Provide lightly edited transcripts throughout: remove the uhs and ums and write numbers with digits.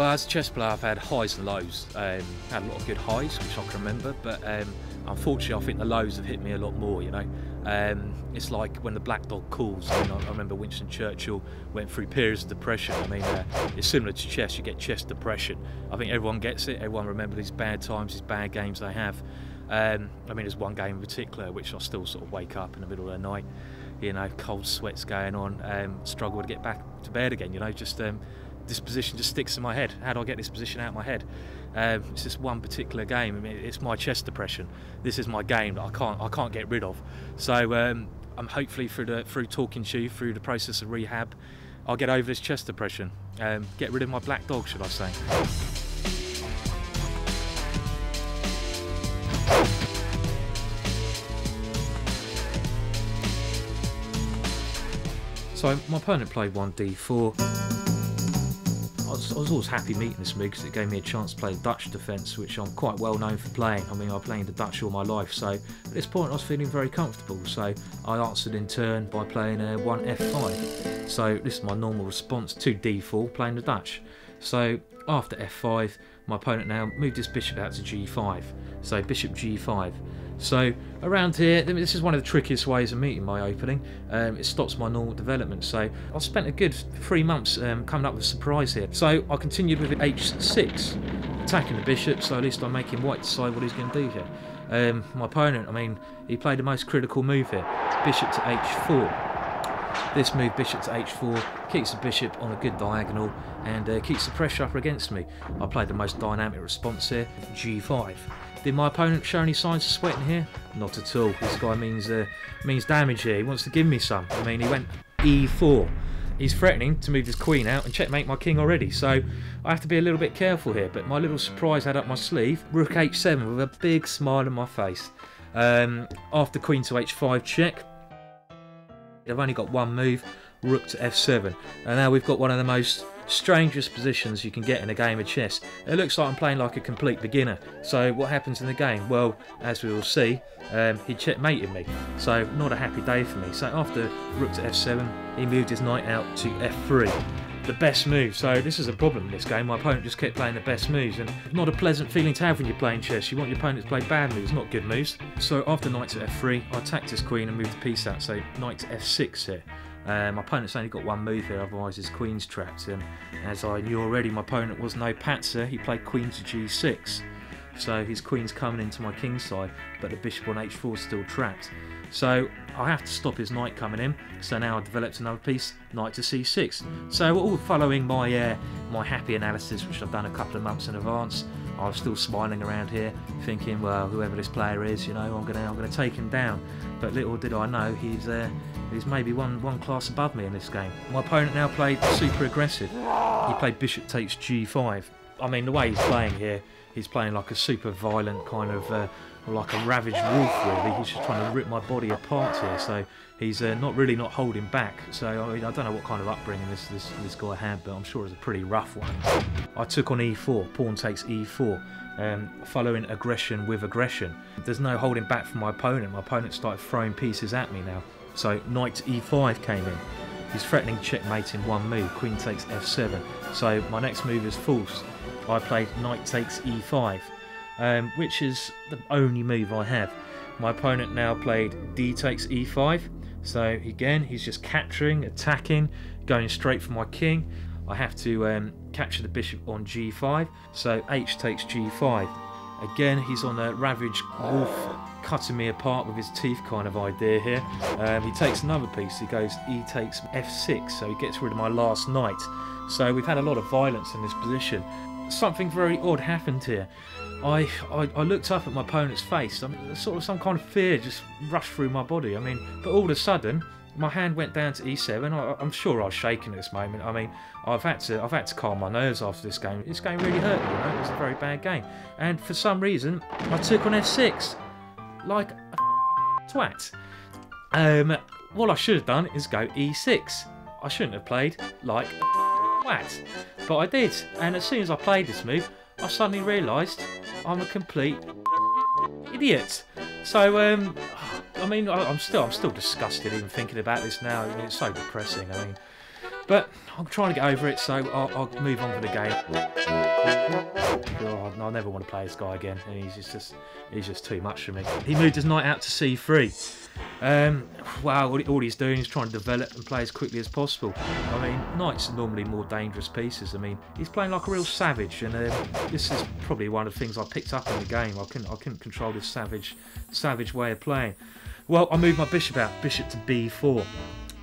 Well, as a chess player, I've had highs and lows. Had a lot of good highs, which I can remember, but unfortunately, I think the lows have hit me a lot more. You know, it's like when the black dog calls. I remember Winston Churchill went through periods of depression. I mean, it's similar to chess. You get chess depression. I think everyone gets it. Everyone remembers these bad times, these bad games they have. I mean, there's one game in particular which I still sort of wake up in the middle of the night. You know, cold sweats going on. Struggle to get back to bed again. You know, just. This position just sticks in my head. How do I get this position out of my head? It's just one particular game. I mean, it's my chess depression. This is my game that I can't get rid of. So I'm hopefully through talking to you, through the process of rehab, I'll get over this chess depression. Get rid of my black dog, should I say? So my opponent played 1d4. I was always happy meeting this move because it gave me a chance to play Dutch defence, which I'm quite well known for playing. I mean, I've played the Dutch all my life, so at this point I was feeling very comfortable. So I answered in turn by playing 1f5. So this is my normal response to d4, playing the Dutch. So after f5, my opponent now moved his bishop out to g5. So bishop g5. So around here, this is one of the trickiest ways of meeting my opening. It stops my normal development. So I spent a good 3 months coming up with a surprise here. So I continued with h6, attacking the bishop, so at least I'm making white decide what he's going to do here. My opponent, I mean, he played the most critical move here, bishop to h4. This move, bishop to h4, keeps the bishop on a good diagonal and keeps the pressure up against me. I played the most dynamic response here, g5. Did my opponent show any signs of sweating here? Not at all. This guy means damage here. He wants to give me some. I mean, he went e4. He's threatening to move his queen out and checkmate my king already. So I have to be a little bit careful here. But my little surprise had up my sleeve. Rook h7 with a big smile on my face. After queen to h5 check. I've only got one move. Rook to f7. And now we've got one of the most strangest positions you can get in a game of chess. It looks like I'm playing like a complete beginner. So what happens in the game? Well, as we will see, he checkmated me. So not a happy day for me. So after rook to f7, he moved his knight out to f3. The best move. So this is a problem in this game. My opponent just kept playing the best moves, and not a pleasant feeling to have when you're playing chess. You want your opponent to play bad moves, not good moves. So after knight to f3, I attacked his queen and moved the piece out. So knight to f6 here. My opponent's only got one move here, otherwise his queen's trapped, and as I knew already, my opponent was no patzer. He played queen to g6, so his queen's coming into my king's side, but the bishop on h4 is still trapped. So I have to stop his knight coming in. So now I've developed another piece, knight to c6. So all following my my happy analysis, which I've done a couple of months in advance. I was still smiling around here, thinking, well, whoever this player is, you know, I'm gonna take him down. But little did I know, he's maybe one class above me in this game. My opponent now played super aggressive. He played bishop takes g5. I mean, the way he's playing here, he's playing like a super violent kind of, like a ravaged wolf really. He's just trying to rip my body apart here. So he's not holding back. So I mean, I don't know what kind of upbringing this guy had, but I'm sure it's a pretty rough one. I took on e4, pawn takes e4, following aggression with aggression. There's no holding back from my opponent. My opponent started throwing pieces at me now. So knight to e5 came in. He's threatening checkmate in one move, queen takes f7. So my next move is false. I played knight takes e5, which is the only move I have. My opponent now played d takes e5. So again, he's just capturing, attacking, going straight for my king. I have to capture the bishop on g5. So h takes g5. Again, he's on a ravaged wolf, cutting me apart with his teeth kind of idea here. He takes another piece. He goes e takes f6, so he gets rid of my last knight. So we've had a lot of violence in this position. Something very odd happened here. I looked up at my opponent's face. I mean, sort of some kind of fear just rushed through my body. I mean, but all of a sudden, my hand went down to e7. I'm sure I was shaking at this moment. I mean, I've had to calm my nerves after this game. This game really hurt me, you know. It was a very bad game. And for some reason, I took on f6 like a twat. What I should have done is go e6. I shouldn't have played like a twat, but I did. And as soon as I played this move, I suddenly realised I'm a complete idiot. So I mean, I'm still disgusted even thinking about this now. I mean, it's so depressing. I mean, But I'm trying to get over it, so I'll move on for the game. God, I never want to play this guy again, and he's just too much for me. He moved his knight out to c3. Wow, all he's doing is trying to develop and play as quickly as possible. I mean, knights are normally more dangerous pieces. I mean, he's playing like a real savage, and this is probably one of the things I picked up in the game. I couldn't control this savage way of playing. Well, I moved my bishop out, bishop to b4.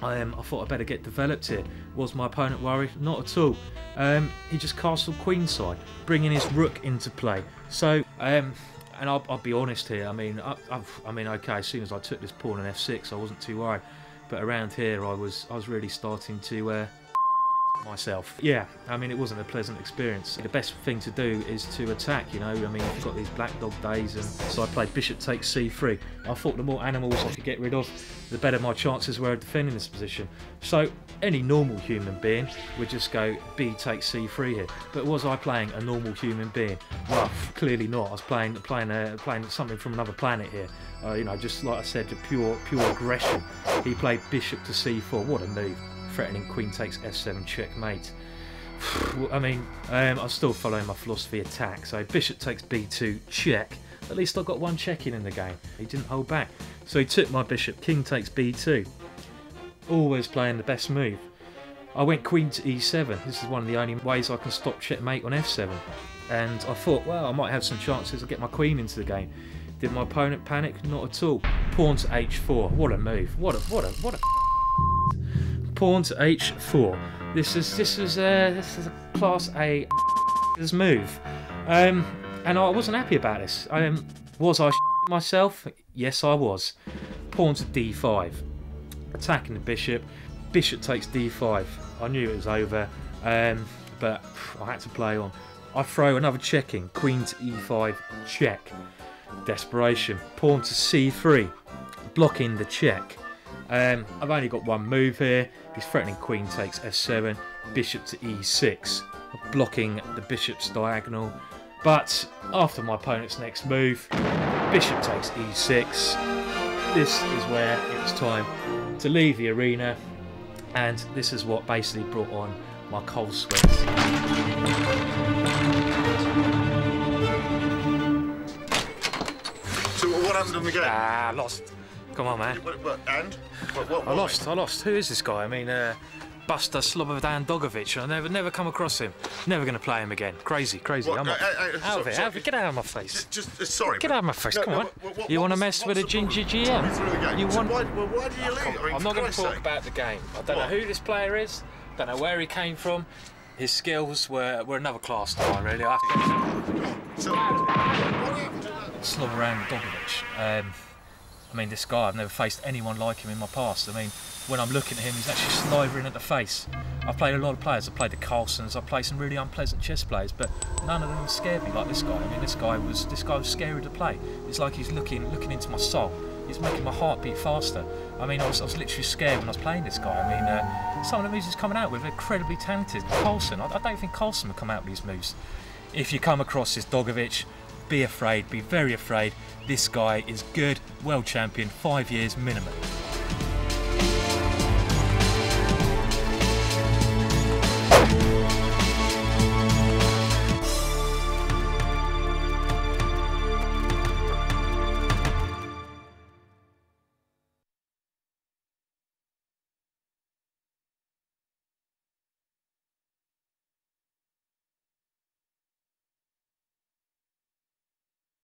I thought I'd better get developed here. Was my opponent worried? Not at all. He just castled queenside, bringing his rook into play. So, and I'll be honest here. I mean, okay. As soon as I took this pawn on f6, I wasn't too worried. But around here, I was really starting to myself. Yeah, I mean, it wasn't a pleasant experience. The best thing to do is to attack, you know. I mean, you've got these black dog days, and so I played bishop takes c3. I thought the more animals I could get rid of, the better my chances were of defending this position. So any normal human being would just go b takes c3 here. But was I playing a normal human being? Well, clearly not. I was playing something from another planet here. You know, just like I said, pure aggression. He played bishop to c4. What a move! Threatening queen takes f7 checkmate. I mean, I'm still following my philosophy attack. So bishop takes b2 check. At least I got one check in the game. He didn't hold back. So he took my bishop. King takes b2. Always playing the best move. I went queen to e7. This is one of the only ways I can stop checkmate on f7. And I thought, well, I might have some chances to get my queen into the game. Did my opponent panic? Not at all. Pawn to h4. What a move! What a pawn to h4. This is a class A move, and I wasn't happy about this. Was I myself? Yes, I was. Pawn to d5, attacking the bishop. Bishop takes d5. I knew it was over, but I had to play on. I throw another check in. Queen to e5 check. Desperation. Pawn to c3, blocking the check. I've only got one move here. He's threatening queen takes f7, bishop to e6, blocking the bishop's diagonal. But after my opponent's next move, bishop takes e6, this is where it was time to leave the arena, and this is what basically brought on my cold sweat. So what happened in the game? Ah, lost. Come on, man. What I lost. Who is this guy? I mean, Buster Slobodan Dogovic. I never come across him. Never going to play him again. Crazy. What? I'm out of it. Get out of my face. Sorry. Get out of my face. Come on. You want to mess with a ginger GM? You want? Why do you leave? I mean, I'm not going to talk about the game. I don't know who this player is. Don't know where he came from. His skills were another class to mine, really. Slobodan Dogovic. I mean, this guy, I've never faced anyone like him in my past. I mean, when I'm looking at him, he's actually snivering at the face. I've played a lot of players. I've played the Carlsons. I've played some really unpleasant chess players, but none of them scared me like this guy. I mean, this guy was scary to play. It's like he's looking into my soul. He's making my heart beat faster. I mean, I was literally scared when I was playing this guy. I mean, some of the moves he's coming out with are incredibly talented. Carlson, I don't think Carlson would come out with these moves. If you come across this Dogovic, be afraid, be very afraid. This guy is good, world champion, 5 years minimum.